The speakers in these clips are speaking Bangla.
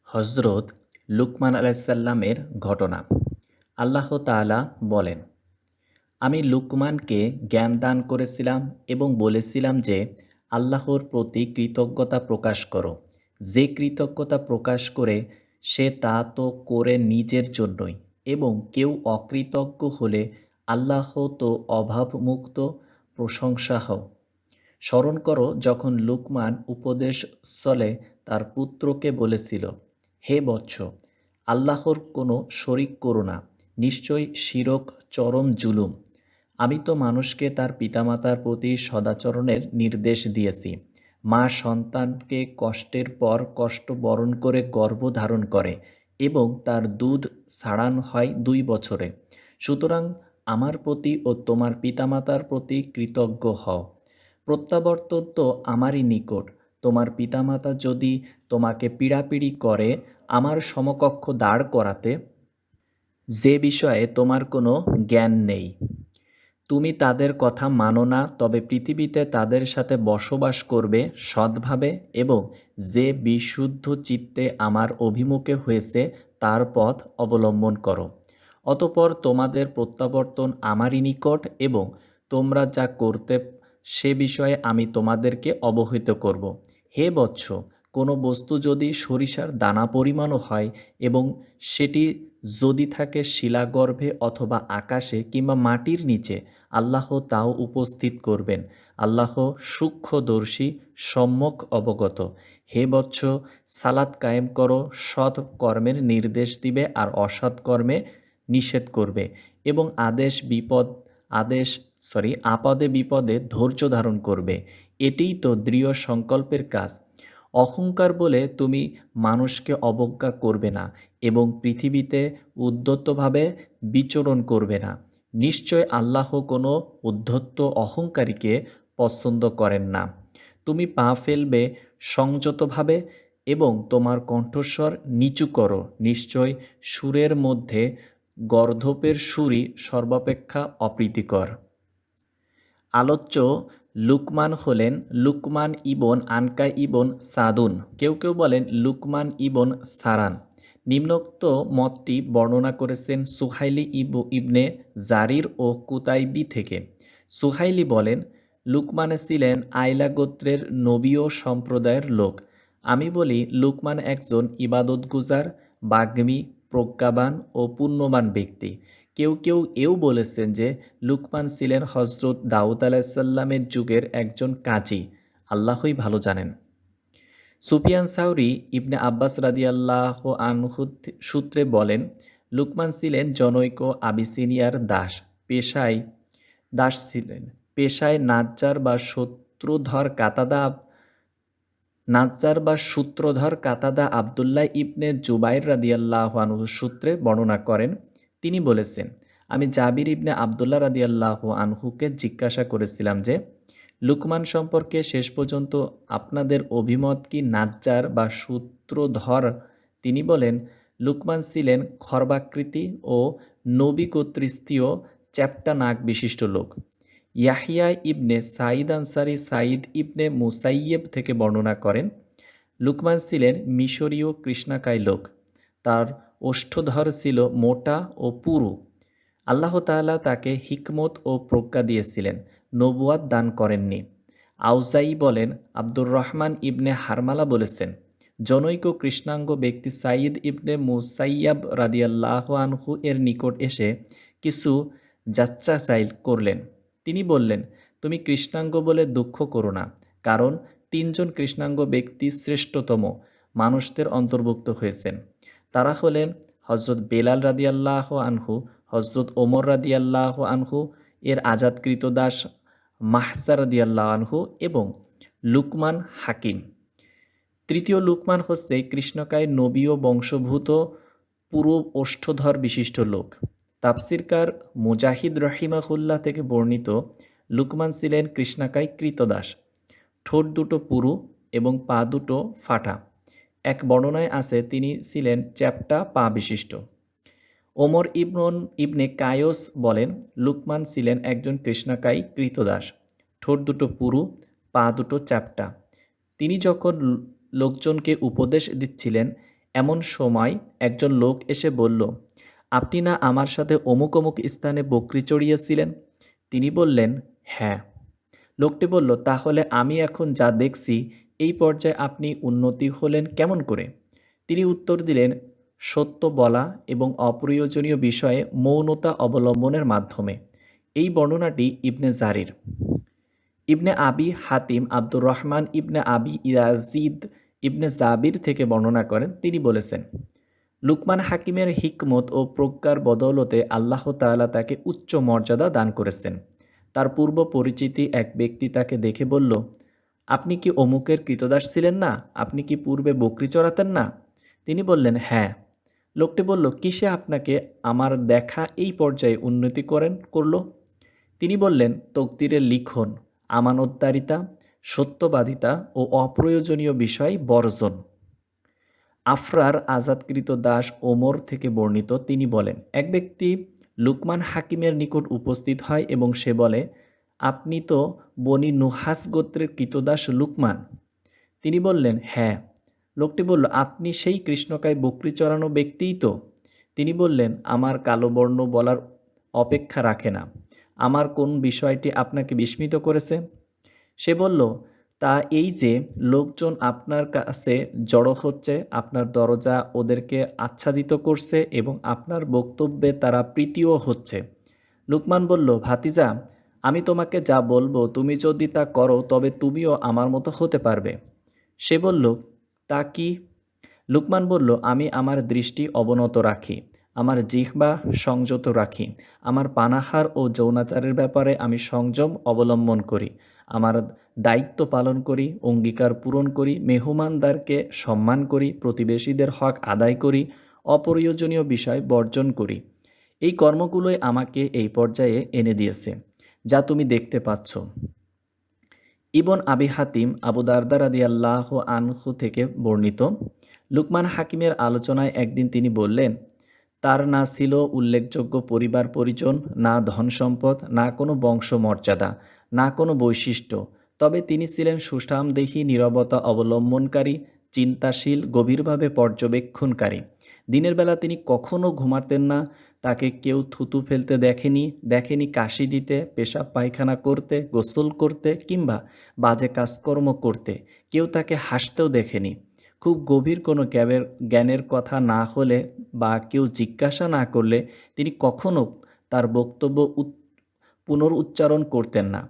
হজরত লুকমান আলাইসাল্লামের ঘটনা। আল্লাহ তাআলা বলেন, আমি লুকমানকে জ্ঞান দান করেছিলাম এবং বলেছিলাম যে আল্লাহর প্রতি কৃতজ্ঞতা প্রকাশ করো। যে কৃতজ্ঞতা প্রকাশ করে সে তা তো করে নিজের জন্যই, এবং কেউ অকৃতজ্ঞ হলে আল্লাহ তো অভাবমুক্ত। প্রশংসা হও। স্মরণ করো যখন লুকমান উপদেশ স্থলে তার পুত্রকে বলেছিল, হে বৎস, আল্লাহর কোনো শরিক করো না, নিশ্চয়ই শিরক চরম জুলুম। আমি তো মানুষকে তার পিতামাতার প্রতি সদাচরণের নির্দেশ দিয়েছি। মা সন্তানকে কষ্টের পর কষ্ট বরণ করে গর্ভ ধারণ করে এবং তার দুধ ছাড়ানো হয় 2 বছরে। সুতরাং আমার প্রতি ও তোমার পিতামাতার প্রতি কৃতজ্ঞ হও। প্রত্যাবর্তন তো আমারই নিকট। তোমার পিতামাতা যদি তোমাকে পীড়াপিড়ি করে আমার সমকক্ষ দাঁড় করাতে, যে বিষয়ে তোমার কোনো জ্ঞান নেই, তুমি তাদের কথা মানো না, তবে পৃথিবীতে তাদের সাথে বসবাস করবে সৎভাবে এবং যে বিশুদ্ধ চিত্তে আমার অভিমুখে হয়েছে তার পথ অবলম্বন করো। অতঃপর তোমাদের প্রত্যাবর্তন আমারই নিকট এবং তোমরা যা করতে সে বিষয়ে আমি তোমাদেরকে অবহিত করব। হে বৎস, কোনো বস্তু যদি সরিষার দানা পরিমাণও হয় এবং সেটি যদি থাকে শিলাগর্ভে অথবা আকাশে কিংবা মাটির নিচে, আল্লাহ তাও উপস্থিত করবেন। আল্লাহ সূক্ষ্মদর্শী, সম্যক অবগত। হে বৎস, সালাত কায়েম করো, সৎ কর্মের নির্দেশ দিবে আর অসৎ কর্মে নিষেধ করবে, এবং আপদে বিপদে ধৈর্য ধারণ করবে। এটিই তো দৃঢ় সংকল্পের কাজ। অহংকার বলে তুমি মানুষকে অবজ্ঞা করবে না এবং পৃথিবীতে উদ্ধতভাবে বিচরণ করবে না। নিশ্চয় আল্লাহ কোনো উদ্ধত অহংকারীকে পছন্দ করেন না। তুমি পা ফেলবে সংযতভাবে এবং তোমার কণ্ঠস্বর নিচু করো। নিশ্চয় সুরের মধ্যে গর্ধপের সুরই সর্বাপেক্ষা অপ্রীতিকর। আলোচ্য লুকমান হলেন লুকমান ইবন আনকা ইবন সাদুন। কেউ কেউ বলেন লুকমান ইবন সারান। নিম্নোক্ত মতটি বর্ণনা করেছেন সুহাইলি ইবনে জারির ও কুতাইবি থেকে। সুহাইলি বলেন, লুকমান ছিলেন আইলা গোত্রের নবীয় সম্প্রদায়ের লোক। আমি বলি, লুকমান একজন ইবাদতগুজার, বাগ্মী, প্রজ্ঞাবান ও পুণ্যবান ব্যক্তি। কেউ কেউ এও বলেছেন যে লুকমান ছিলেন হজরত দাউদ আলাইসাল্লামের যুগের একজন কাজী। আল্লাহই ভালো জানেন। সুফিয়ান সাউরি ইবনে আব্বাস রাদিয়াল্লাহ আনহু সূত্রে বলেন, লুকমান ছিলেন জনৈক আবিসিনিয়ার দাস ছিলেন। পেশায় সূত্রধর কাতাদা আবদুল্লাহ ইবনে জুবাইর রাদিয়াল্লাহু আনহু সূত্রে বর্ণনা করেন। তিনি বলেছেন, আমি জাবির ইবনে আবদুল্লাহ রাদিয়াল্লাহু আনহুকে জিজ্ঞাসা করেছিলাম যে, লুকমান সম্পর্কে শেষ পর্যন্ত আপনাদের অভিমত কি নাজ্জার বা সূত্রধর? তিনি বলেন, লুকমান ছিলেন খর্বাকৃতি ও নবী কর্তৃস্তীয় চ্যাপ্টা নাক বিশিষ্ট লোক। ইয়াহিয়া ইবনে সাঈদ আনসারী সাঈদ ইবনে মুসাইয়েব থেকে বর্ণনা করেন, লুকমান ছিলেন মিশরীয় কৃষ্ণাকায় লোক। তার ওষ্ঠধর ছিল মোটা ও পুরু। আল্লাহ তাআলা তাকে হিকমত ও প্রজ্ঞা দিয়েছিলেন, নবুয়াত দান করেননি। আউজাই বলেন, আব্দুর রহমান ইবনে হারমালা বলেছেন, জনৈক কৃষ্ণাঙ্গ ব্যক্তি সাঈদ ইবনে মুসাইয়াব রাদিয়াল্লাহু আনহু এর নিকট এসে কিছু যাচ্চাচাইল করলেন। তিনি বললেন, তুমি কৃষ্ণাঙ্গ বলে দুঃখ করো না, কারণ 3জন কৃষ্ণাঙ্গ ব্যক্তি শ্রেষ্ঠতম মানুষদের অন্তর্ভুক্ত হয়েছেন। তারা হলেন হজরত বেলাল রাদিয়াল্লাহু আনহু, হজরত ওমর রাদিয়াল্লাহু আনহু এর আজাদকৃত দাস মাহজা রাদিয়াল্লাহু আনহু এবং লুকমান হাকিম। তৃতীয় লুকমান হচ্ছে কৃষ্ণকায় নবীয় বংশভূত পুরো ওষ্ঠধর বিশিষ্ট লোক। তাফসিরকার মুজাহিদ রহিমাহুল্লাহ থেকে বর্ণিত, লুকমান ছিলেন কৃষ্ণাকায় কৃতদাস। ঠোঁট দুটো পুরু এবং পা দুটো ফাটা। এক বর্ণনায় আছে তিনি ছিলেন চ্যাপ্টা পা বিশিষ্ট। ওমর ইবনে কায়স বলেন, লুকমান ছিলেন একজন কৃষ্ণাকায়ী কৃতদাস, ঠোঁট দুটো পুরু, পা দুটো চ্যাপ্টা। তিনি যখন লোকজনকে উপদেশ দিচ্ছিলেন, এমন সময় একজন লোক এসে বলল, আপনি না আমার সাথে অমুক অমুক স্থানে বকরি চড়িয়েছিলেন? তিনি বললেন, হ্যাঁ। লোকটি বলল, তাহলে আমি এখন যা দেখছি এই পর্যায়ে আপনি উন্নতি হলেন কেমন করে? তিনি উত্তর দিলেন, সত্য বলা এবং অপ্রয়োজনীয় বিষয়ে মৌনতা অবলম্বনের মাধ্যমে। এই বর্ণনাটি ইবনে জারির। ইবনে আবি হাতিম আব্দুর রহমান ইবনে আবি ইয়াজিদ ইবনে জাবির থেকে বর্ণনা করেন, তিনি বলেছেন, লুকমান হাকিমের হিকমত ও প্রজ্ঞার বদৌলতে আল্লাহ তাআলা তাকে উচ্চ মর্যাদা দান করেছেন। তার পূর্ব পরিচিতি এক ব্যক্তি তাকে দেখে বলল, আপনি কি অমুকের কৃতদাস ছিলেন না? আপনি কি পূর্বে বকরি চড়াতেন না? তিনি বললেন, হ্যাঁ। লোকটি বলল, কিসে আপনাকে আমার দেখা এই পর্যায়ে উন্নতি করলো? তিনি বললেন, তকদিরের লিখন, আমানতদারিতা, সত্যবাদিতা ও অপ্রয়োজনীয় বিষয় বর্জন। আফরার আজাদকৃত দাস ওমর থেকে বর্ণিত, তিনি বলেন, এক ব্যক্তি লুকমান হাকিমের নিকট উপস্থিত হয় এবং সে বলে, আপনি তো বনি নুহাস গোত্রের কৃতদাস লুকমান। তিনি বললেন, হ্যাঁ। লোকটি বলল, আপনি সেই কৃষ্ণকায় বকরি চড়ানো ব্যক্তিই তো? তিনি বললেন, আমার কালো বর্ণ বলার অপেক্ষা রাখে না। আমার কোন বিষয়টি আপনাকে বিস্মিত করেছে? সে বলল, তা এই যে লোকজন আপনার কাছে জড়ো হচ্ছে, আপনার দরজা ওদেরকে আচ্ছাদিত করছে এবং আপনার বক্তব্যে তারা প্রীতিও হচ্ছে। লুকমান বলল, ভাতিজা, আমি তোমাকে যা বলবো তুমি যদি তা করো তবে তুমিও আমার মতো হতে পারবে। সে বলল, তা কি? লুকমান বলল, আমি আমার দৃষ্টি অবনত রাখি, আমার জিহ্বা সংযত রাখি, আমার পানাহার ও যৌনাচারের ব্যাপারে আমি সংযম অবলম্বন করি, আমার দায়িত্ব পালন করি, অঙ্গীকার পূরণ করি, মেহমানদারকে সম্মান করি, প্রতিবেশীদের হক আদায় করি, অপ্রয়োজনীয় বিষয় বর্জন করি। এই কর্মগুলোই আমাকে এই পর্যায়ে এনে দিয়েছে যা তুমি দেখতে পাচ্ছ। ইবন আবি হাতিম আবু দারদা রাদিয়াল্লাহু আনহু থেকে বর্ণিত, লুকমান হাকিমের আলোচনায় একদিন তিনি বললেন, তার না ছিল উল্লেখযোগ্য পরিবার পরিজন, না ধন সম্পদ, না কোনো বংশমর্যাদা, না কোনো বৈশিষ্ট্য। তবে তিনি ছিলেন সুঠামদেহী, নীরবতা অবলম্বনকারী, চিন্তাশীল, গভীরভাবে পর্যবেক্ষণকারী। দিনের বেলা তিনি কখনো ঘুমাতেন না। তাকে কেউ থুতু ফেলতে দেখেনি কাশি দিতে, পেশাব পায়খানা করতে, গোসল করতে কিংবা বাজে কাজকর্ম করতে। কেউ তাকে হাসতেও দেখেনি। খুব গভীর কোনো জ্ঞানের কথা না হলে বা কেউ জিজ্ঞাসা না করলে তিনি কখনো তার বক্তব্য পুনরুচ্চারণ করতেন না।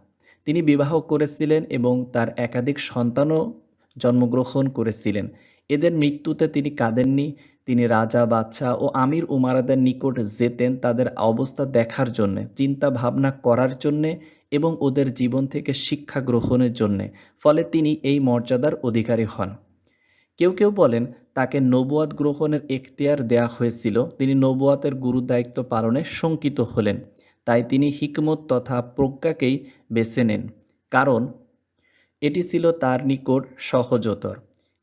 তিনি বিবাহ করেছিলেন এবং তার একাধিক সন্তানও জন্মগ্রহণ করেছিলেন। এদের মৃত্যুতে তিনি কাঁদেননি। তিনি রাজা, বাদশাহ ও আমির উমারাদের নিকট যেতেন তাদের অবস্থা দেখার জন্যে, চিন্তা ভাবনা করার জন্যে এবং ওদের জীবন থেকে শিক্ষা গ্রহণের জন্যে। ফলে তিনি এই মর্যাদার অধিকারী হন। কেউ কেউ বলেন, তাকে নবুয়াত গ্রহণের এখতিয়ার দেয়া হয়েছিল। তিনি নবুয়াতের গুরুদায়িত্ব পালনে শঙ্কিত হলেন। তাই তিনি হিকমত তথা প্রজ্ঞাকেই বেছে নেন, কারণ এটি ছিল তার নিকট সহজতর।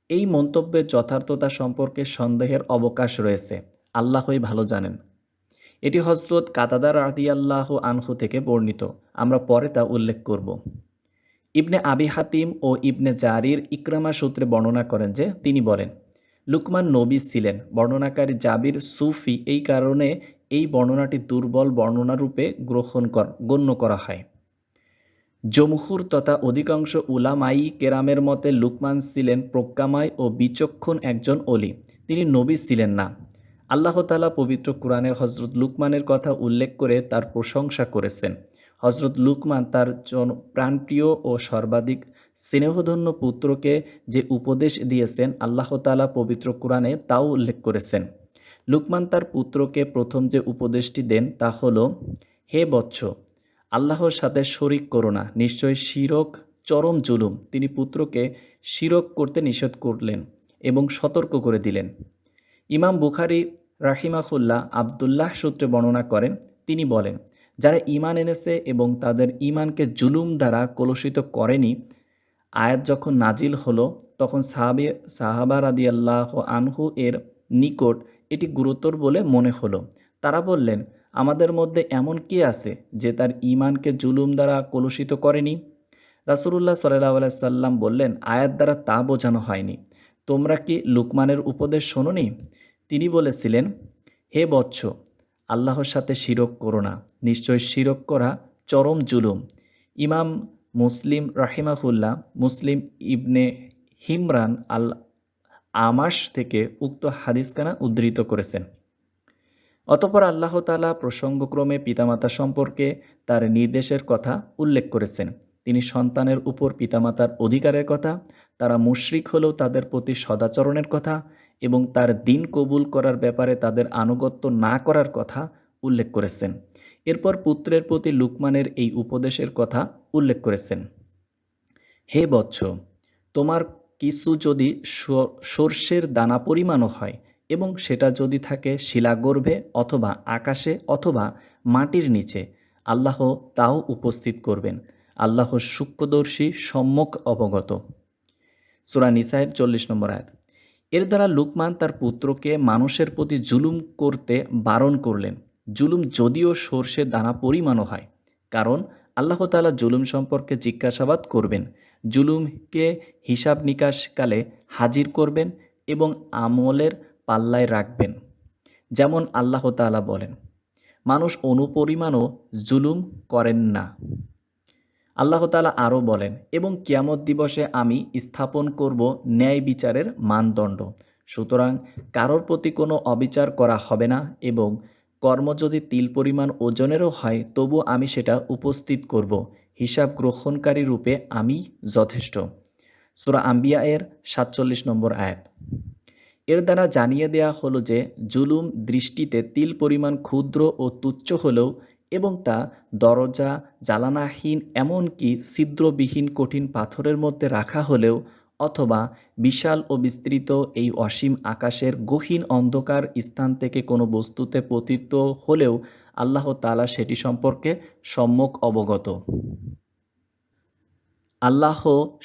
এই মন্তব্যের যথার্থতা সম্পর্কে সন্দেহের অবকাশ রয়েছে, আল্লাহই ভালো জানেন। এটি হযরত কাতাদা রাদিয়াল্লাহু আনহু থেকে বর্ণিত, আমরা পরে তা উল্লেখ করব। ইবনে আবি হাতিম ও ইবনে জারির ইকরামা সূত্রে বর্ণনা করেন যে তিনি বলেন, লুকমান নবী ছিলেন। বর্ণনাকারী জাবির সুফি, এই কারণে এই বর্ণনাটি দুর্বল বর্ণনারূপে গণ্য করা হয়। জমহুর তথা অধিকাংশ উলামাই কেরামের মতে লুকমান ছিলেন প্রজ্ঞাময় ও বিচক্ষণ একজন অলি। তিনি নবী ছিলেন না। আল্লাহ তাআলা পবিত্র কুরআনে হযরত লুকমানের কথা উল্লেখ করে তার প্রশংসা করেছেন। হযরত লুকমান তার প্রাণপ্রিয় ও সর্বাধিক স্নেহধন্য পুত্রকে যে উপদেশ দিয়েছেন আল্লাহ তাআলা পবিত্র কুরআনে তাও উল্লেখ করেছেন। লুকমান তার পুত্রকে প্রথম যে উপদেশটি দেন তা হল, হে বৎস, আল্লাহর সাথে শরিক করো না, নিশ্চয় শিরক চরম জুলুম। তিনি পুত্রকে শিরক করতে নিষেধ করলেন এবং সতর্ক করে দিলেন। ইমাম বুখারী রাহিমাহুল্লাহ আবদুল্লাহ সূত্রে বর্ণনা করেন, তিনি বলেন, যারা ঈমান এনেছে এবং তাদের ঈমানকে জুলুম দ্বারা কলুষিত করেনি, আয়াত যখন নাজিল হলো তখন সাহাবা রাদিয়াল্লাহু আনহু এর নিকট এটি গুরুতর বলে মনে হলো। তারা বললেন, আমাদের মধ্যে এমন কে আছে যে তার ঈমানকে জুলুম দ্বারা কলুষিত করেনি? রাসূলুল্লাহ সাল্লাল্লাহু আলাইহি সাল্লাম বললেন, আয়াত দ্বারা তা বোঝানো হয়নি। তোমরা কি লুকমানের উপদেশ শোনোনি? তিনি বলেছিলেন, হে বৎস, আল্লাহর সাথে শিরক করো না। নিশ্চয় শিরক করা চরম জুলুম। ইমাম মুসলিম রাহিমাহুল্লাহ মুসলিম ইবনে হিমরান আল আমাশ থেকে উক্ত হাদিসখানা উদ্ধৃত করেছেন। অতঃপর আল্লাহ তাআলা প্রসঙ্গক্রমে পিতামাতা সম্পর্কে তার নির্দেশের কথা উল্লেখ করেছেন। তিনি সন্তানের উপর পিতামাতার অধিকারের কথা, তারা মুশরিক হলেও তাদের প্রতি সদাচরণের কথা এবং তার দিন কবুল করার ব্যাপারে তাদের আনুগত্য না করার কথা উল্লেখ করেছেন। এরপর পুত্রের প্রতি লুকমানের এই উপদেশের কথা উল্লেখ করেছেন। হে বৎস, তোমার কিছু যদি সর্ষের দানা পরিমাণও হয় এবং সেটা যদি থাকে শিলাগর্ভে অথবা আকাশে অথবা মাটির নিচে, আল্লাহ তাও উপস্থিত করবেন। আল্লাহ সূক্ষ্মদর্শী, সম্যক অবগত। সূরা নিসায়ের 40 নম্বর আয়াত। এর দ্বারা লুকমান তার পুত্রকে মানুষের প্রতি জুলুম করতে বারণ করলেন, জুলুম যদিও সর্ষের দানা পরিমাণও হয়। কারণ আল্লাহ তাআলা জুলুম সম্পর্কে জিজ্ঞাসাবাদ করবেন, জুলুমকে হিসাব নিকাশকালে হাজির করবেন এবং আমলের পাল্লায় রাখবেন। যেমন আল্লাহ তাআলা বলেন, মানুষ অনুপরিমাণও জুলুম করেন না। আল্লাহ তাআলা আরও বলেন, এবং কিয়ামত দিবসে আমি স্থাপন করব ন্যায় বিচারের মানদণ্ড। সুতরাং কারোর প্রতি কোনো অবিচার করা হবে না এবং কর্ম যদি তিল পরিমাণ ওজনেরও হয় তবু আমি সেটা উপস্থিত করব। হিসাব গ্রহণকারী রূপে আমি যথেষ্ট। সূরা আম্বিয়া এর 47 নম্বর আয়াত। এর দ্বারা জানিয়ে দেয়া হলো যে জুলুম দৃষ্টিতে তিল পরিমাণ ক্ষুদ্র ও তুচ্ছ হলেও এবং তা দরজা জ্বালানাহীন এমনকি ছিদ্রবিহীন কঠিন পাথরের মধ্যে রাখা হলেও অথবা বিশাল ও বিস্তৃত এই অসীম আকাশের গহীন অন্ধকার স্থান থেকে কোনো বস্তুতে পতিত হলেও আল্লাহ তাআলা সেটি সম্পর্কে সম্যক অবগত। আল্লাহ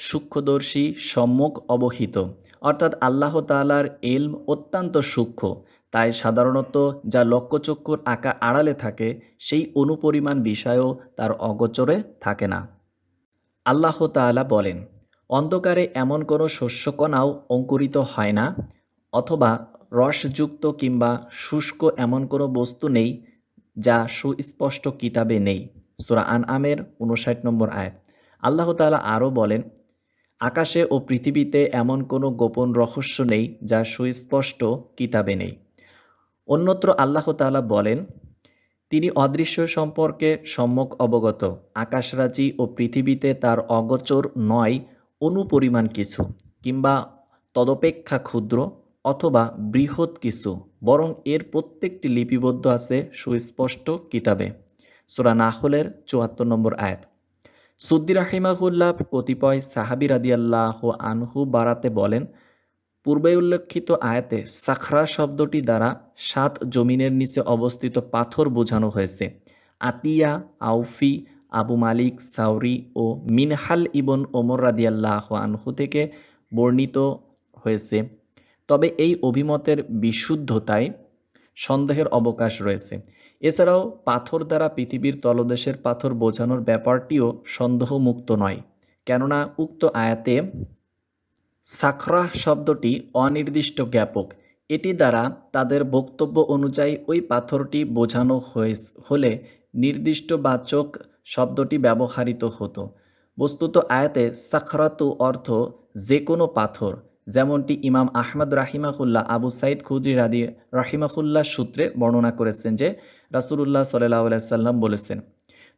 সূক্ষ্মদর্শী, সম্যক অবহিত, অর্থাৎ আল্লাহ তাআলার ইলম অত্যন্ত সূক্ষ্ম। তাই সাধারণত যা লক্ষ্যচক্ষুর আড়ালে থাকে সেই অনুপরিমাণ বিষয়ও তার অগোচরে থাকে না। আল্লাহ তাআলা বলেন, অন্ধকারে এমন কোনো শস্যকণাও অঙ্কুরিত হয় না অথবা রসযুক্ত কিংবা শুষ্ক এমন কোনো বস্তু নেই যা সুস্পষ্ট কিতাবে নেই। সূরা আনআমের 59 নম্বর আয়াত। আল্লাহ তাআলা আরও বলেন, আকাশে ও পৃথিবীতে এমন কোনো গোপন রহস্য নেই যা সুস্পষ্ট কিতাবে নেই। অন্যত্র আল্লাহ তাআলা বলেন, তিনি অদৃশ্য সম্পর্কে সম্যক অবগত। আকাশরাজি ও পৃথিবীতে তার অগোচর নয় অনুপরিমাণ কিছু কিংবা তদপেক্ষা ক্ষুদ্র অথবা বৃহৎ কিছু, বরং এর প্রত্যেকটি লিপিবদ্ধ আছে সুস্পষ্ট কিতাবে। সূরা নাহলের 74 নম্বর আয়াত। সুদ্দি রাহিমাহুল্লাহ কতিপয় সাহাবী রাদিয়াল্লাহু আনহু বারাতে বলেন, পূর্বে উল্লেখিত আয়াতে সাখরা শব্দটি দ্বারা 7 জমিনের নিচে অবস্থিত পাথর বোঝানো হয়েছে। আতিয়া, আউফি, আবু মালিক সাউরি ও মিনহাল ইবন ওমর রাদিয়াল্লাহু আনহু থেকে বর্ণিত হয়েছে। তবে এই অভিমতের বিশুদ্ধতায় সন্দেহের অবকাশ রয়েছে। এছাড়াও পাথর দ্বারা পৃথিবীর তলদেশের পাথর বোঝানোর ব্যাপারটিও সন্দেহমুক্ত নয়, কেননা উক্ত আয়াতে সাখরাহ শব্দটি অনির্দিষ্ট জ্ঞাপক। এটি দ্বারা তাদের বক্তব্য অনুযায়ী ওই পাথরটি বোঝানো হলে নির্দিষ্ট বাচক শব্দটি ব্যবহৃত হতো। বস্তুত আয়াতে সাখরাতু অর্থ যে কোনো পাথর, যেমনটি ইমাম আহমদ রাহিমাহুল্লাহ আবু সাইদ খুদরি রাহিমাহুল্লাহ সূত্রে বর্ণনা করেছেন যে রাসূলুল্লাহ সাল্লাল্লাহু আলাইহি সাল্লাম বলেছেন,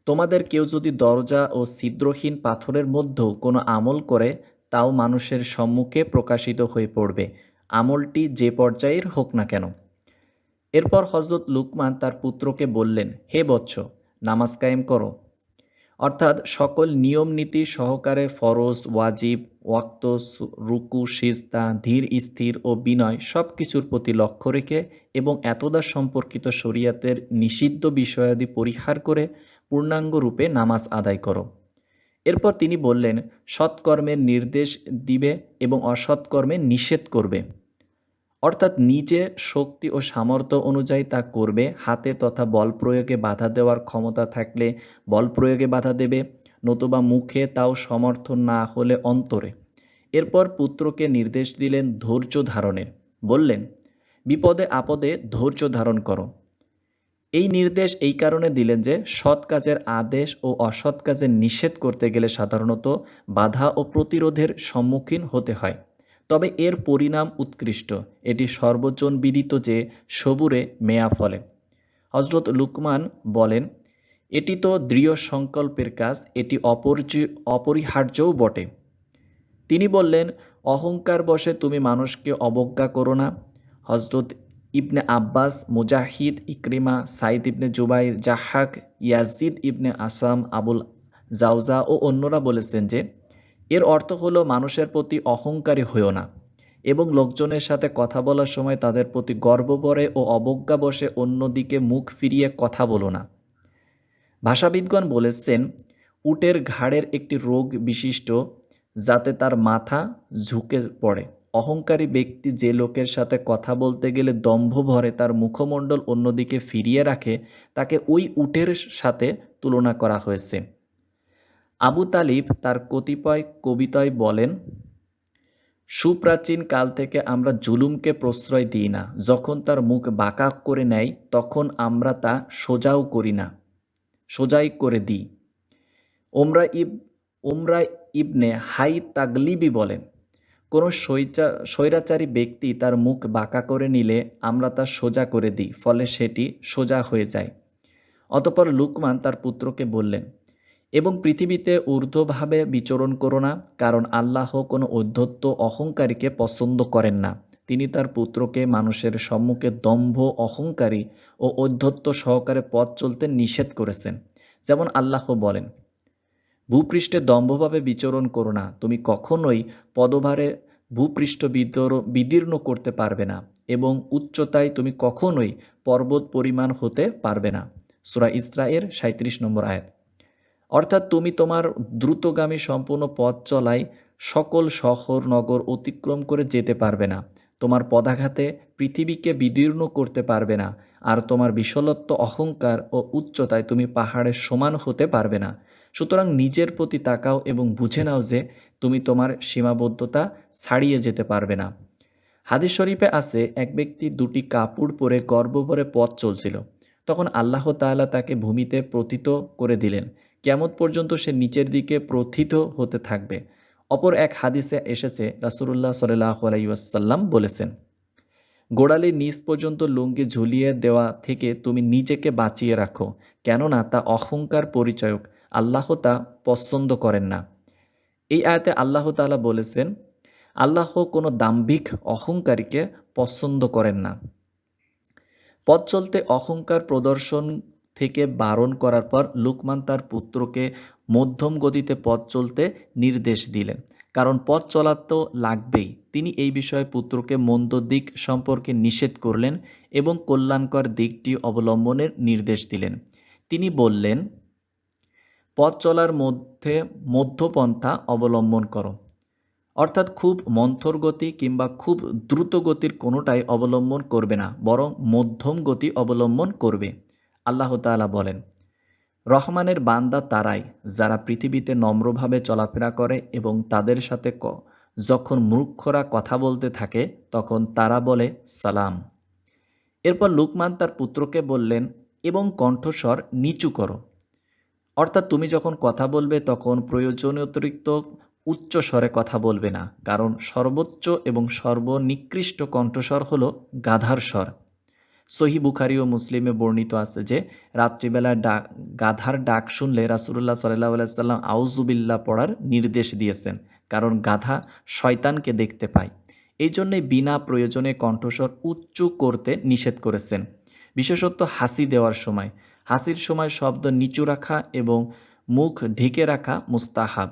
তোমাদের কেউ যদি দরজা ও ছিদ্রহীন পাথরের মধ্যেও কোনো আমল করে তাও মানুষের সম্মুখে প্রকাশিত হয়ে পড়বে, আমলটি যে পর্যায়ের হোক না কেন। এরপর হযরত লুকমান তার পুত্রকে বললেন, হে বৎস, নামাজ কায়েম করো। অর্থাৎ সকল নিয়ম নীতি সহকারে ফরজ, ওয়াজিব, ওয়াক্ত, রুকু, সিজদা, ধীর স্থির ও বিনয় সব কিছুর প্রতি লক্ষ্য রেখে এবং এতদা সম্পর্কিত শরীয়তের নিষিদ্ধ বিষয়াদি পরিহার করে পূর্ণাঙ্গ রূপে নামাজ আদায় করো। এরপর তিনি বললেন, সৎকর্মের নির্দেশ দিবে এবং অসৎকর্মের নিষেধ করবে। অর্থাৎ নিজে শক্তি ও সামর্থ্য অনুযায়ী তা করবে। হাতে তথা বল প্রয়োগে বাধা দেওয়ার ক্ষমতা থাকলে বল প্রয়োগে বাধা দেবে, নতুবা মুখে, তাও সমর্থন না হলে অন্তরে। এরপর পুত্রকে নির্দেশ দিলেন ধৈর্য ধারণের। বললেন, বিপদে আপদে ধৈর্য ধারণ করো। এই নির্দেশ এই কারণে দিলেন যে সৎ কাজের আদেশ ও অসৎ কাজের নিষেধ করতে গেলে সাধারণত বাধা ও প্রতিরোধের সম্মুখীন হতে হয়। তবে এর পরিণাম উৎকৃষ্ট। এটি সর্বজন বিদিত যে সবুরে মেয়া ফলে। হজরত লুকমান বলেন, এটি তো দৃঢ় সংকল্পের কাজ, এটি অপরিহার্যও বটে। তিনি বললেন, অহংকার বশে তুমি মানুষকে অবজ্ঞা করো না। হজরত ইবনে আব্বাস, মুজাহিদ, ইকরিমা, সাইদ ইবনে জুবাইর, জাহাক, ইয়াজিদ ইবনে আসাম, আবুল জাউজা ও অন্যরা বলেছেন যে এর অর্থ হলো মানুষের প্রতি অহংকারী হইও না এবং লোকজনের সাথে কথা বলার সময় তাদের প্রতি গর্বভরে ও অবজ্ঞা বশে অন্যদিকে মুখ ফিরিয়ে কথা বলো না। ভাষাবিদগণ বলেছেন, উটের ঘাড়ের একটি রোগ বিশিষ্ট, যাতে তার মাথা ঝুঁকে পড়ে। অহংকারী ব্যক্তি যে লোকের সাথে কথা বলতে গেলে দম্ভ ভরে তার মুখমণ্ডল অন্যদিকে ফিরিয়ে রাখে, তাকে ওই উটের সাথে তুলনা করা হয়েছে। আবু তালিব তার কতিপয় কবিতায় বলেন, সুপ্রাচীন কাল থেকে আমরা জুলুমকে প্রশ্রয় দিই না। যখন তার মুখ বাঁকা করে নেয় তখন আমরা তা সোজাই করে দিই। ওমরা ইবনে হাই তাগলিবি বলেন, কোনো স্বৈরাচারী ব্যক্তি তার মুখ বাঁকা করে নিলে আমরা তা সোজা করে দিই, ফলে সেটি সোজা হয়ে যায়। অতঃপর লুকমান তার পুত্রকে বললেন, এবং পৃথিবীতে ঊর্ধ্বভাবে বিচরণ করো না, কারণ আল্লাহ কোনো ঔদ্ধত্য অহংকারীকে পছন্দ করেন না। তিনি তার পুত্রকে মানুষের সম্মুখে দম্ভ, অহংকারী ও ঔদ্ধত্য সহকারে পথ চলতে নিষেধ করেছেন। যেমন আল্লাহ বলেন, ভূপৃষ্ঠে দম্ভভাবে বিচরণ করো না, তুমি কখনোই পদভারে ভূপৃষ্ঠ বিদীর্ণ করতে পারবে না এবং উচ্চতায় তুমি কখনোই পর্বত পরিমাণ হতে পারবে না। সূরা ইসরায়ের 37 নম্বর আয়াত। অর্থাৎ তুমি তোমার দ্রুতগামী সম্পূর্ণ পথ চলায় সকল শহর নগর অতিক্রম করে যেতে পারবে না। তোমার পদাঘাতে পৃথিবীকে বিদীর্ণ করতে পারবে না, আর তোমার বিশালত্ব, অহংকার ও উচ্চতায় তুমি পাহাড়ের সমান হতে পারবে না। সুতরাং নিজের প্রতি তাকাও এবং বুঝে নাও যে তুমি তোমার সীমাবদ্ধতা ছাড়িয়ে যেতে পারবে না। হাদিস শরীফে আছে, এক ব্যক্তি দুটি কাপড় পরে গর্বভরে পথ চলছিল। তখন আল্লাহ তাআলা তাকে ভূমিতে প্রথিত করে দিলেন। কিয়ামত পর্যন্ত সে নিচের দিকে প্রথিত হতে থাকবে। অপর এক হাদিসে এসেছে, রাসূলুল্লাহ সাল্লাল্লাহু আলাইহি ওয়াসাল্লাম বলেছেন, গোড়ালির নিচ পর্যন্ত লুঙ্গি ঝুলিয়ে দেওয়া থেকে তুমি নিজেকে বাঁচিয়ে রাখো, কেননা তা অহংকার পরিচায়ক। আল্লাহ তা পছন্দ করেন না। এই আয়াতে আল্লাহ তাআলা বলেছেন, আল্লাহ কোনো দাম্ভিক অহংকারীকে পছন্দ করেন না। পথ চলতে অহংকার প্রদর্শন থেকে বারণ করার পর লুকমান তার পুত্রকে মধ্যম গতিতে পথ চলতে নির্দেশ দিলেন, কারণ পথ চলা তো লাগবেই। তিনি এই বিষয়ে পুত্রকে মন্দ দিক সম্পর্কে নিষেধ করলেন এবং কল্যাণকর দিকটি অবলম্বনের নির্দেশ দিলেন। তিনি বললেন, পথ চলার মধ্যে মধ্যপন্থা অবলম্বন করো, অর্থাৎ খুব মন্থর গতি কিংবা খুব দ্রুত গতির কোনোটাই অবলম্বন করবে না, বরং মধ্যম গতি অবলম্বন করবে। আল্লাহ তাআলা বলেন, রহমানের বান্দা তারাই যারা পৃথিবীতে নম্রভাবে চলাফেরা করে এবং তাদের সাথে যখন মূর্খরা কথা বলতে থাকে তখন তারা বলে সালাম। এরপর লুকমান তার পুত্রকে বললেন, এবং কণ্ঠস্বর নিচু করো, অর্থাৎ তুমি যখন কথা বলবে তখন প্রয়োজনীয় অতিরিক্ত উচ্চ স্বরে কথা বলবে না, কারণ সর্বোচ্চ এবং সর্বনিকৃষ্ট কণ্ঠস্বর হলো গাধার স্বর। সহিহ বুখারী ও মুসলিমে বর্ণিত আছে যে রাত্রিবেলা গাধার ডাক শুনলে রাসূলুল্লাহ সাল্লাল্লাহু আলাইহি ওয়াসাল্লাম আউযুবিল্লাহ পড়ার নির্দেশ দিয়েছেন, কারণ গাধা শয়তানকে দেখতে পায়। এই জন্যই বিনা প্রয়োজনে কণ্ঠস্বর উচ্চ করতে নিষেধ করেছেন, বিশেষত হাসি দেওয়ার সময়। হাসির সময় শব্দ নিচু রাখা এবং মুখ ঢেকে রাখা মুস্তাহাব।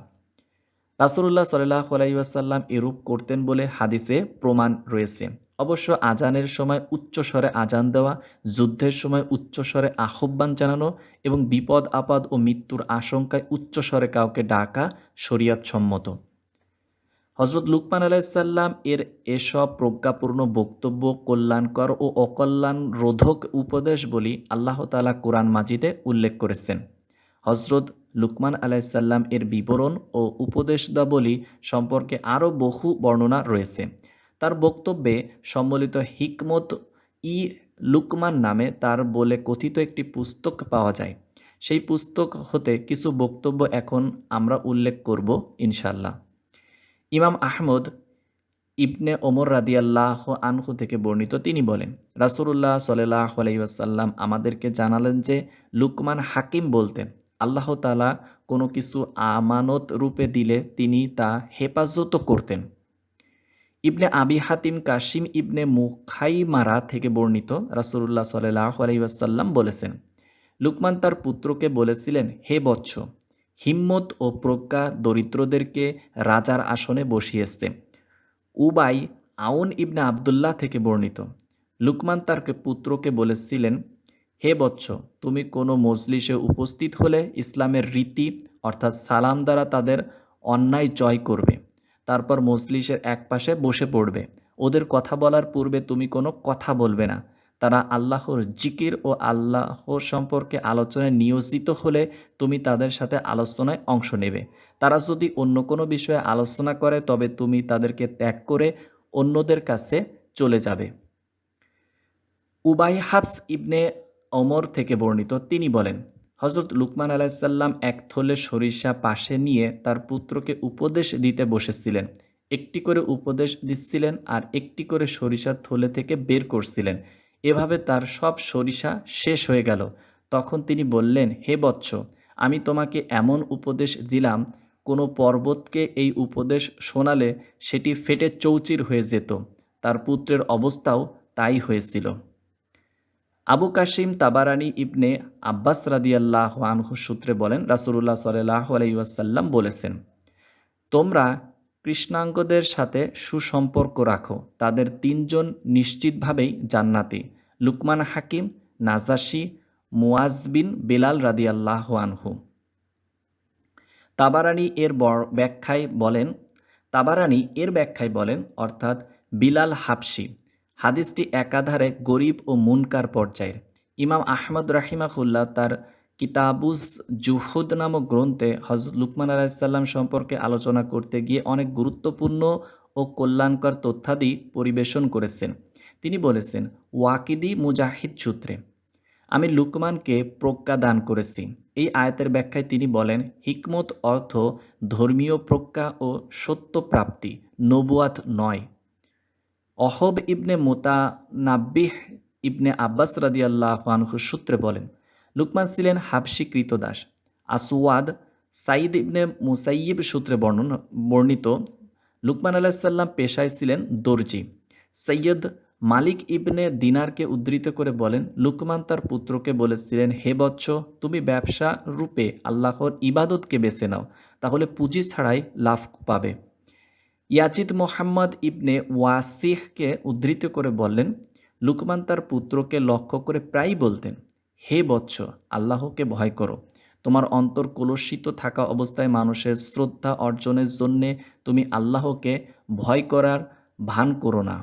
রাসূলুল্লাহ সাল্লাল্লাহু আলাইহি ওয়াসাল্লাম এরূপ করতেন বলে হাদিসে প্রমাণ রয়েছে। অবশ্য আজানের সময় উচ্চস্বরে আজান দেওয়া, যুদ্ধের সময় উচ্চস্বরে আহ্বান জানানো এবং বিপদ আপদ ও মৃত্যুর আশঙ্কায় উচ্চস্বরে কাউকে ডাকা শরীয়তসম্মত। হযরত লুকমান আলাইহিস সালাম এর এসব প্রজ্ঞাপূর্ণ বক্তব্য কল্যাণকর ও অকল্যাণ রোধক উপদেশ বলি আল্লাহ তাআলা কোরআন মাজিদে উল্লেখ করেছেন। হযরত লুকমান আলাইসাল্লাম এর বিবরণ ও উপদেশদাবলী সম্পর্কে আরও বহু বর্ণনা রয়েছে। তার বক্তব্যে সম্বলিত হিকমত ই লুকমান নামে তার বলে কথিত একটি পুস্তক পাওয়া যায়। সেই পুস্তক হতে কিছু বক্তব্য এখন আমরা উল্লেখ করব ইনশাল্লাহ। ইমাম আহমদ ইবনে ওমর রাদিয়াল্লাহ আনহু থেকে বর্ণিত, তিনি বলেন, রাসূলুল্লাহ সাল্লাল্লাহু আলাইহি ওয়াসাল্লাম আমাদেরকে জানালেন যে লুকমান হাকিম বলতেন, আল্লাহ তাআলা কোনো কিছু আমানত রূপে দিলে তিনি তা হেফাজত করতেন। ইবনে আবি হাতিম কাসিম ইবনে মুখাইমারা থেকে বর্ণিত, রাসূলুল্লাহ সাল্লাল্লাহু আলাইহি ওয়াসাল্লাম বলেছেন, লুকমান তার পুত্রকে বলেছিলেন, হে বৎস, হিম্মত ও প্রজ্ঞা দরিদ্রদেরকে রাজার আসনে বসিয়েছে। উবাই আউন ইবনে আবদুল্লাহ থেকে বর্ণিত, লুকমান তার পুত্রকে বলেছিলেন, হে বৎস, তুমি কোনো মজলিসে উপস্থিত হলে ইসলামের রীতি অর্থাৎ সালাম দ্বারা তাদের অন্যায় জয় করবে। তারপর মজলিসের একপাশে বসে পড়বে। ওদের কথা বলার পূর্বে তুমি কোনো কথা বলবে না। তারা আল্লাহর জিকির ও আল্লাহ সম্পর্কে আলোচনায় নিয়োজিত হলে তুমি তাদের সাথে আলোচনায় অংশ নেবে। তারা যদি অন্য কোনো বিষয়ে আলোচনা করে তবে তুমি তাদেরকে ত্যাগ করে অন্যদের কাছে চলে যাবে। উবাই হাফস ইবনে ওমর থেকে বর্ণিত, তিনি বলেন, হজরত লুকমান আলাইসাল্লাম এক থলে সরিষা পাশে নিয়ে তার পুত্রকে উপদেশ দিতে বসেছিলেন। একটি করে উপদেশ দিচ্ছিলেন আর একটি করে সরিষা থলে থেকে বের করছিলেন। এভাবে তার সব সরিষা শেষ হয়ে গেল। তখন তিনি বললেন, হে বৎস, আমি তোমাকে এমন উপদেশ দিলাম, কোনো পর্বতকে এই উপদেশ শোনালে সেটি ফেটে চৌচির হয়ে যেত। তার পুত্রের অবস্থাও তাই হয়েছিল। আবু কাসিম তাবারানি ইবনে আব্বাস রাদিয়াল্লাহু আনহু সূত্রে বলেন, রাসূলুল্লাহ সাল্লাল্লাহু আলাইহি ওয়াসাল্লাম বলেছেন, তোমরা কৃষ্ণাঙ্গদের সাথে সুসম্পর্ক রাখো, তাদের তিনজন নিশ্চিতভাবেই জান্নাতি, লুকমান হাকিম, নাজাশি, মুয়াজ বিন বেলাল রাদিয়াল্লাহু আনহু। তাবারানি এর ব্যাখ্যায় বলেন, অর্থাৎ বিলাল হাবশি। হাদিসটি একাধারে গরিব ও মুনকার পর্যায়ের। ইমাম আহমদ রাহিমাহুল্লাহ তার কিতাবুজ জুহুদ নামক গ্রন্থে হযরত লুকমান আলাইহিসসালাম সম্পর্কে আলোচনা করতে গিয়ে অনেক গুরুত্বপূর্ণ ও কল্যাণকর তথ্যাদি পরিবেশন করেছেন। তিনি বলেছেন, ওয়াকিদি মুজাহিদ সূত্রে, আমি লুকমানকে প্রজ্ঞা দান করেছি। এই আয়াতের ব্যাখ্যায় তিনি বলেন, হিকমত অর্থ ধর্মীয় প্রজ্ঞা ও সত্য প্রাপ্তি, নবুয়াত নয়। অহব ইবনে মুতানাব্বিহ ইবনে আব্বাস রাদিয়াল্লাহু আনহু সূত্রে বলেন, লুকমান ছিলেন হাবশী কৃতদাস। আসওয়াদ সাইদ ইবনে মুসাইয়িব সূত্রে বর্ণিত, লুকমান আলাইহিসসালাম পেশায় ছিলেন দর্জি। সৈয়দ মালিক ইবনে দিনারকে উদ্ধৃত করে বলেন, লুকমান তার পুত্রকে বলেছিলেন, হে বৎস, তুমি ব্যবসা রূপে আল্লাহর ইবাদতকে বেছে নাও, তাহলে পুঁজি ছাড়াই লাভ পাবে। ইয়াজিদ মোহাম্মদ ইবনে ওয়াসিহকে উদ্ধৃত করে বললেন, লুকমান তার পুত্রকে লক্ষ্য করে প্রায়ই বলতেন, হে বৎস, আল্লাহকে ভয় করো। তোমার অন্তর কলুষিত থাকা অবস্থায় মানুষের শ্রদ্ধা অর্জনের জন্যে তুমি আল্লাহকে ভয় করার ভান করো না।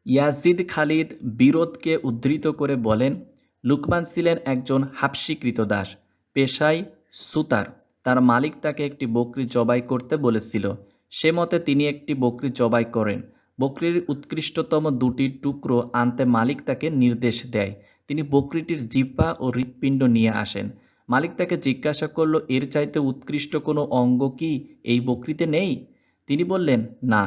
ইয়াজিদ খালিদ বিরোধকে উদ্ধৃত করে বলেন, লুকমান ছিলেন একজন হাবশী কৃতদাস, পেশায় সুতার। তার মালিক তাকে একটি বকরি জবাই করতে বলেছিল। সে মতে তিনি একটি বকরি জবাই করেন। বকরির উৎকৃষ্টতম দুটি টুকরো আনতে মালিক তাকে নির্দেশ দেয়। তিনি বকরিটির জিহ্বা ও হৃৎপিণ্ড নিয়ে আসেন। মালিক তাকে জিজ্ঞাসা করল, এর চাইতে উৎকৃষ্ট কোনো অঙ্গ কি এই বকরিতে নেই? তিনি বললেন, না।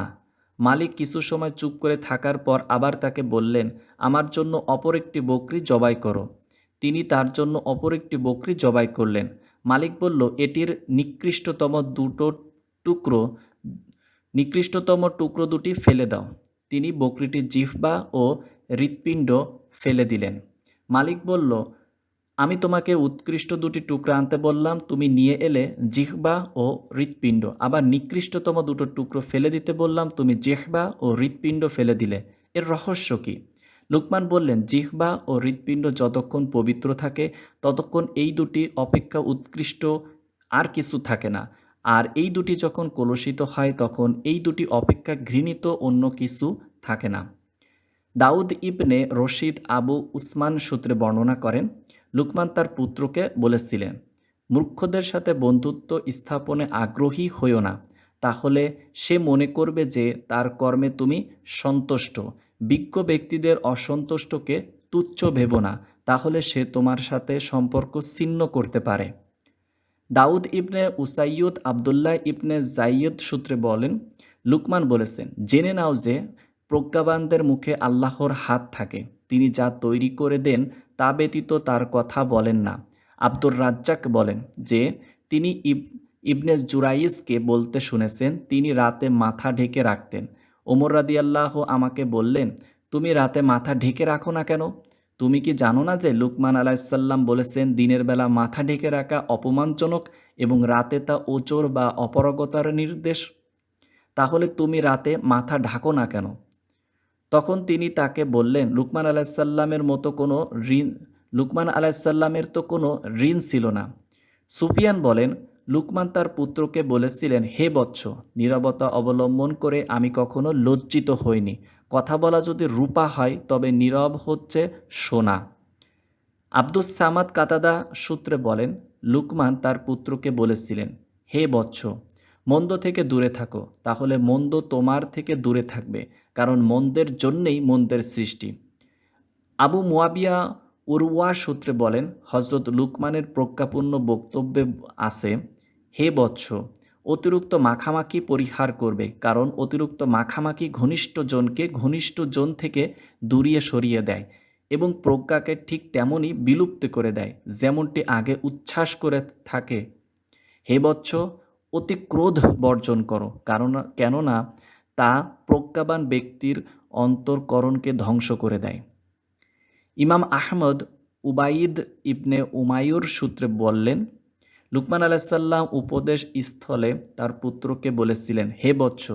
মালিক কিছু সময় চুপ করে থাকার পর আবার তাকে বললেন, আমার জন্য অপর একটি বকরি জবাই করো। তিনি তার জন্য অপর একটি বকরি জবাই করলেন। মালিক বলল, এটির নিকৃষ্টতম টুকরো দুটি ফেলে দাও। তিনি বকরিটির জিহ্বা ও হৃৎপিণ্ড ফেলে দিলেন। মালিক বলল, আমি তোমাকে উৎকৃষ্ট দুটি টুকরা আনতে বললাম, তুমি নিয়ে এলে জিহ্বা ও হৃৎপিণ্ড। আবার নিকৃষ্টতম দুটো টুকরো ফেলে দিতে বললাম, তুমি জিহ্বা ও হৃৎপিণ্ড ফেলে দিলে। এর রহস্য কি? লুকমান বললেন, জিহ্বা ও হৃৎপিণ্ড যতক্ষণ পবিত্র থাকে ততক্ষণ এই দুটি অপেক্ষা উৎকৃষ্ট আর কিছু থাকে না, আর এই দুটি যখন কলুষিত হয় তখন এই দুটি অপেক্ষা ঘৃণিত অন্য কিছু থাকে না। দাউদ ইবনে রশিদ আবু উসমান সূত্রে বর্ণনা করেন, লুকমান তার পুত্রকে বলেছিলেন, মূর্খদের সাথে বন্ধুত্ব স্থাপনে আগ্রহী হইও না, তাহলে সে মনে করবে যে তার কর্মে তুমি সন্তুষ্ট। বিজ্ঞ ব্যক্তিদের অসন্তুষ্টকে তুচ্ছ ভেবো না, তাহলে সে তোমার সাথে সম্পর্ক ছিন্ন করতে পারে। দাউদ ইবনে উসাইয়দ আবদুল্লাহ ইবনে জাইয়দ সূত্রে বলেন, লুকমান বলেছেন, জেনে নাও যে প্রজ্ঞাবানদের মুখে আল্লাহর হাত থাকে, তিনি যা তৈরি করে দেন তা ব্যতীত তার কথা বলেন না। আব্দুর রাজ্জাক বলেন যে তিনি ইবনে জুরাইজকে বলতে শুনেছেন, তিনি রাতে মাথা ঢেকে রাখতেন। ওমর রাদিয়াল্লাহ আমাকে বললেন, তুমি রাতে মাথা ঢেকে রাখো না কেন? তুমি কি জানো না যে লুকমান আলাইসাল্লাম বলেছেন, দিনের বেলা মাথা ঢেকে রাখা অপমানজনক এবং রাতে তা ওজর বা অপারগতার নির্দেশ? তাহলে তুমি রাতে মাথা ঢাকো না কেন? তখন তিনি তাকে বললেন, লুকমান আলাইসাল্লামের তো কোনো ঋণ ছিল না। সুফিয়ান বলেন, লুকমান তার পুত্রকে বলেছিলেন, হে বৎস, নীরবতা অবলম্বন করে আমি কখনো লজ্জিত হইনি। কথা বলা যদি রূপা হয় তবে নীরব হচ্ছে সোনা। আব্দুস সামাদ কাতাদা সূত্রে বলেন, লুকমান তার পুত্রকে বলেছিলেন, হে বৎস, মন্দ থেকে দূরে থাকো, তাহলে মন্দ তোমার থেকে দূরে থাকবে, কারণ মন্দের জন্যেই মন্দের সৃষ্টি। আবু মুয়াবিয়া উরওয়া সূত্রে বলেন, হজরত লুকমানের প্রজ্ঞাপূর্ণ বক্তব্যে আছে, হে বৎস, অতিরিক্ত মাখামাখি পরিহার করবে, কারণ অতিরিক্ত মাখামাখি ঘনিষ্ঠ জনকে ঘনিষ্ঠ জন থেকে দূরিয়ে সরিয়ে দেয় এবং প্রজ্ঞাকে ঠিক তেমনই বিলুপ্ত করে দেয় যেমনটি আগে উচ্ছ্বাস করে থাকে। হে বৎস, অতি ক্রোধ বর্জন করো, কেননা তা প্রজ্ঞাবান ব্যক্তির অন্তর্করণকে ধ্বংস করে দেয়। ইমাম আহমদ উবাইদ ইবনে উমায়ুর সূত্রে বললেন, লুকমান আলাইসাল্লাম উপদেশ স্থলে তার পুত্রকে বলেছিলেন, হে বৎস,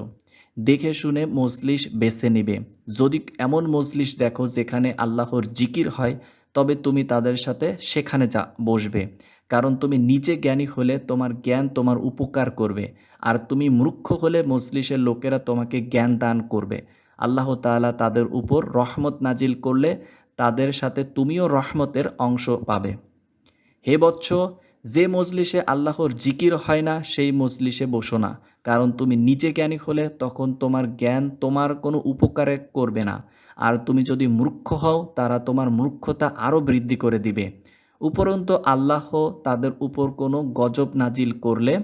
দেখে শুনে মজলিস বেছে নিবে। যদি এমন মজলিস দেখো যেখানে আল্লাহর জিকির হয়, তবে তুমি তাদের সাথে সেখানে বসবে, কারণ তুমি নিজে জ্ঞানী হলে তোমার জ্ঞান তোমার উপকার করবে, আর তুমি মূর্খ হলে মজলিসের লোকেরা তোমাকে জ্ঞান দান করবে। আল্লাহ তাআলা তাদের উপর রহমত নাজিল করলে তাদের সাথে তুমিও রহমতের অংশ পাবে। হে বৎস, যে মজলিসে আল্লাহর জিকির হয় না সেই মজলিসে বসো না, কারণ তুমি নিজে জ্ঞানী হলে তখন তোমার জ্ঞান তোমার কোনো উপকারে করবে না, আর তুমি যদি মূর্খ হও তারা তোমার মূর্খতা আরও বৃদ্ধি করে দিবে। উপরন্তু আল্লাহ তাদের উপর কোনো গজব নাজিল করলে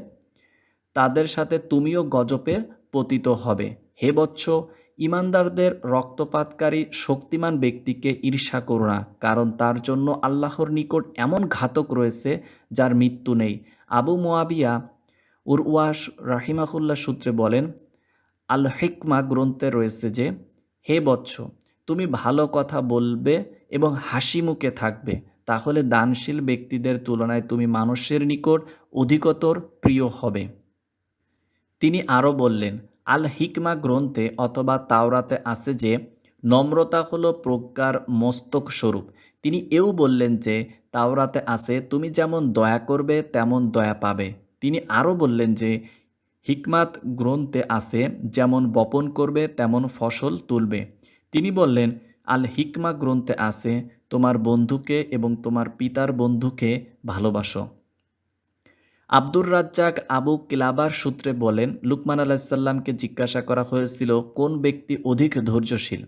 তাদের সাথে তুমিও গজবে পতিত হবে। হে বৎস, ইমানদারদের রক্তপাতকারী শক্তিমান ব্যক্তিকে ঈর্ষা করো না, কারণ তার জন্য আল্লাহর নিকট এমন ঘাতক রয়েছে যার মৃত্যু নেই। আবু মুয়াবিয়া উরওয়াস রাহিমাহুল্লাহ সূত্রে বলেন, আল হিকমা গ্রন্থে রয়েছে যে, হে বৎস, তুমি ভালো কথা বলবে এবং হাসি মুখে থাকবে, তাহলে দানশীল ব্যক্তিদের তুলনায় তুমি মানুষের নিকট অধিকতর প্রিয় হবে। তিনি আরও বললেন, আল হিকমা গ্রন্থে অথবা তাওরাতে আছে যে নম্রতা হলো প্রজ্ঞার মস্তক স্বরূপ। তিনি এও বললেন যে তাওরাতে আছে, তুমি যেমন দয়া করবে তেমন দয়া পাবে। তিনি আরও বললেন যে হিকমাত গ্রন্থে আছে, যেমন বপন করবে তেমন ফসল তুলবে। তিনি বললেন, আল হিকমা গ্রন্থে আছে, তোমার বন্ধুকে এবং তোমার পিতার বন্ধুকে ভালোবাসো। আব্দুর রাজ্জাক আবু কিলাবার সূত্রে বলেন, লুকমান আলাইসাল্লামকে জিজ্ঞাসা করা হয়েছিল, কোন ব্যক্তি অধিক ধৈর্যশীল?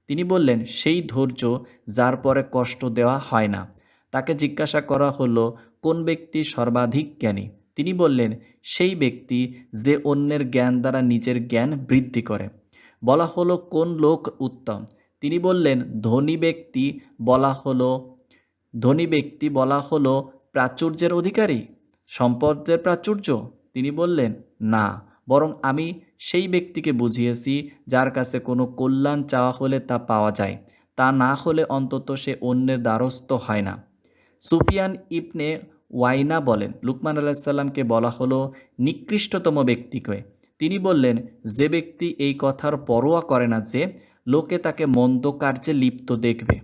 তিনি বললেন, সেই ধৈর্য যার পরে কষ্ট দেওয়া হয় না। তাকে জিজ্ঞাসা করা হলো, কোন ব্যক্তি সর্বাধিক জ্ঞানী? তিনি বললেন, সেই ব্যক্তি যে অন্যের জ্ঞান দ্বারা নিজের জ্ঞান বৃদ্ধি করে। বলা হলো, কোন লোক উত্তম? তিনি বললেন, ধনী ব্যক্তি বলা হলো প্রাচুর্যের অধিকারী, সম্পদের প্রাচুর্য? তিনি বললেন, না, বরং আমি সেই ব্যক্তিকে বুঝিয়েছি যার কাছে কোনো কল্যাণ চাওয়া হলে তা পাওয়া যায়, তা না হলে অন্তত সে অন্যের দ্বারস্থ হয় না। সুফিয়ান ইবনে ওয়াইনা বলেন, লুকমান আলাইসাল্লামকে বলা হলো নিকৃষ্টতম ব্যক্তিকে। তিনি বললেন, যে ব্যক্তি এই কথার পরোয়া করে না যে লোকে তাকে মন্দ কার্যে লিপ্ত দেখবে।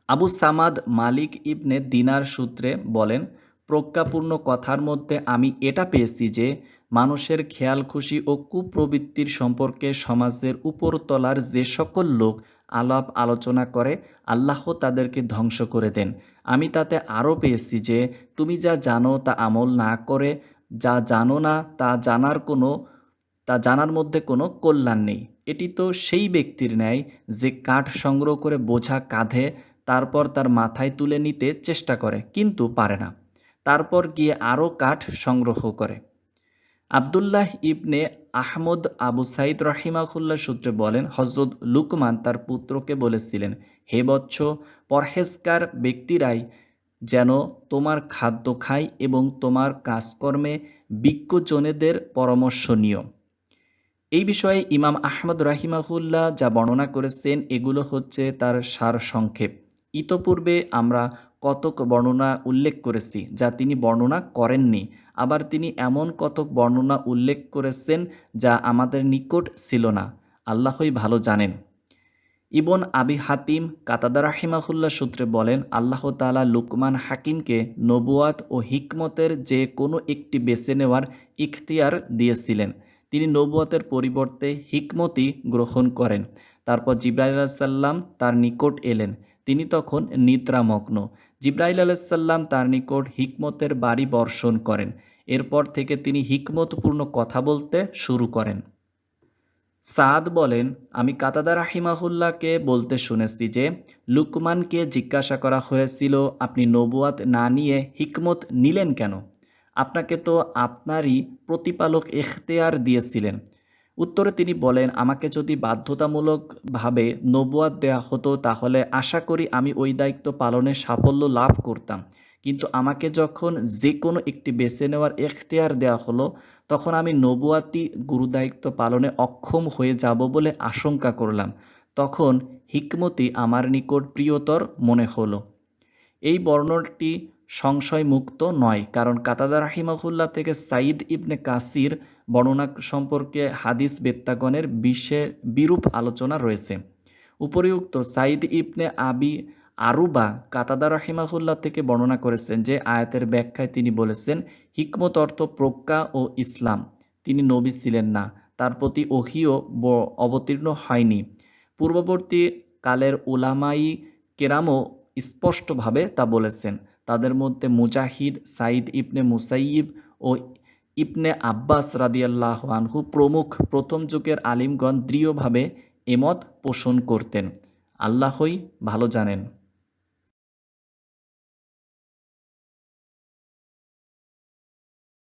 আবু সামাদ মালিক ইবনে দিনার সূত্রে বলেন, প্রজ্ঞাপূর্ণ কথার মধ্যে আমি এটা পেয়েছি যে মানুষের খেয়াল খুশি ও কুপ্রবৃত্তির সম্পর্কে সমাজের উপরতলার যে সকল লোক আলাপ আলোচনা করে আল্লাহ তাদেরকে ধ্বংস করে দেন। আমি তাতে আরও পেয়েছি যে তুমি যা জানো তা আমল না করে যা জানো না তা জানার মধ্যে কোনো কল্যাণ নেই। এটি তো সেই ব্যক্তির ন্যায় যে কাঠ সংগ্রহ করে বোঝা কাঁধে তারপর তার মাথায় তুলে নিতে চেষ্টা করে কিন্তু পারে না, তারপর গিয়ে আরও কাঠ সংগ্রহ করে। আবদুল্লাহ ইবনে আহমদ আবু সাইদ রাহিমাহুল্লাহ সূত্রে বলেন, হজরত লুকমান তার পুত্রকে বলেছিলেন, হে বৎস, পরহেজগার ব্যক্তিরাই যেন তোমার খাদ্য খায় এবং তোমার কাজকর্মে বিজ্ঞজনেদের পরামর্শ নিও। এই বিষয়ে ইমাম আহমদ রাহিমাহুল্লাহ যা বর্ণনা করেছেন এগুলো হচ্ছে তার সারসংক্ষেপ। ইতপূর্বে আমরা কতক বর্ণনা উল্লেখ করেছি যা তিনি বর্ণনা করেননি, আবার তিনি এমন কতক বর্ণনা উল্লেখ করেছেন যা আমাদের নিকট ছিল না। আল্লাহই ভালো জানেন। ইবন আবি হাতিম কাতাদা রাহিমাহুল্লাহ সূত্রে বলেন, আল্লাহ তাআলা লুকমান হাকিমকে নবুয়াত ও হিকমতের যে কোনো একটি বেছে নেওয়ার ইখতিয়ার দিয়েছিলেন। তিনি নবুয়াতের পরিবর্তে হিকমতই গ্রহণ করেন। তারপর জিবরাইল আলাইহিস সাল্লাম তার নিকট এলেন। তিনি তখন নিদ্রামগ্ন। জিবরাইল আলাইহিস সাল্লাম তার নিকট হিকমতের বাড়ি বর্ষণ করেন। এরপর থেকে তিনি হিকমতপূর্ণ কথা বলতে শুরু করেন। সাদ বলেন, আমি কাতাদা রাহিমাহুল্লাহকে বলতে শুনেছি যে লুকমানকে জিজ্ঞাসা করা হয়েছিল, আপনি নবুয়াত না নিয়ে হিকমত নিলেন কেন? আপনাকে তো আপনারই প্রতিপালক এখতিয়ার দিয়েছিলেন। উত্তরে তিনি বলেন, আমাকে যদি বাধ্যতামূলকভাবে নবুয়াত দেয়া হতো তাহলে আশা করি আমি ওই দায়িত্ব পালনে সাফল্য লাভ করতাম, কিন্তু আমাকে যখন যে কোনো একটি বেছে নেওয়ার এখতিয়ার দেওয়া হলো তখন আমি নবুয়াতি গুরুদায়িত্ব পালনে অক্ষম হয়ে যাব বলে আশঙ্কা করলাম। তখন হিকমতি আমার নিকট প্রিয়তর মনে হলো। এই বর্ণনাটি সংশয়মুক্ত নয়, কারণ কাতাদা রাহিমাহুল্লাহ থেকে সাইদ ইবনে কাসির বর্ণনা সম্পর্কে হাদিস বেত্তাগণের বিরূপ আলোচনা রয়েছে। উপরিউক্ত সাইদ ইবনে আবি আরুবা কাতাদা রাহিমাহুল্লাহ থেকে বর্ণনা করেছেন যে আয়াতের ব্যাখ্যায় তিনি বলেছেন, হিকমত অর্থ প্রজ্ঞা ও ইসলাম। তিনি নবী ছিলেন না, তার প্রতি ওহীও অবতীর্ণ হয়নি। পূর্ববর্তী কালের উলামাই কেরামও স্পষ্টভাবে তা বলেছেন। তাদের মধ্যে মুজাহিদ, সাইদ ইবনে মুসাইয়িব ও ইবনে আব্বাস রাদিয়াল্লাহু আনহু প্রমুখ প্রথম যুগের আলিমগণ দৃঢ়ভাবে এমত পোষণ করতেন। আল্লাহই ভালো জানেন।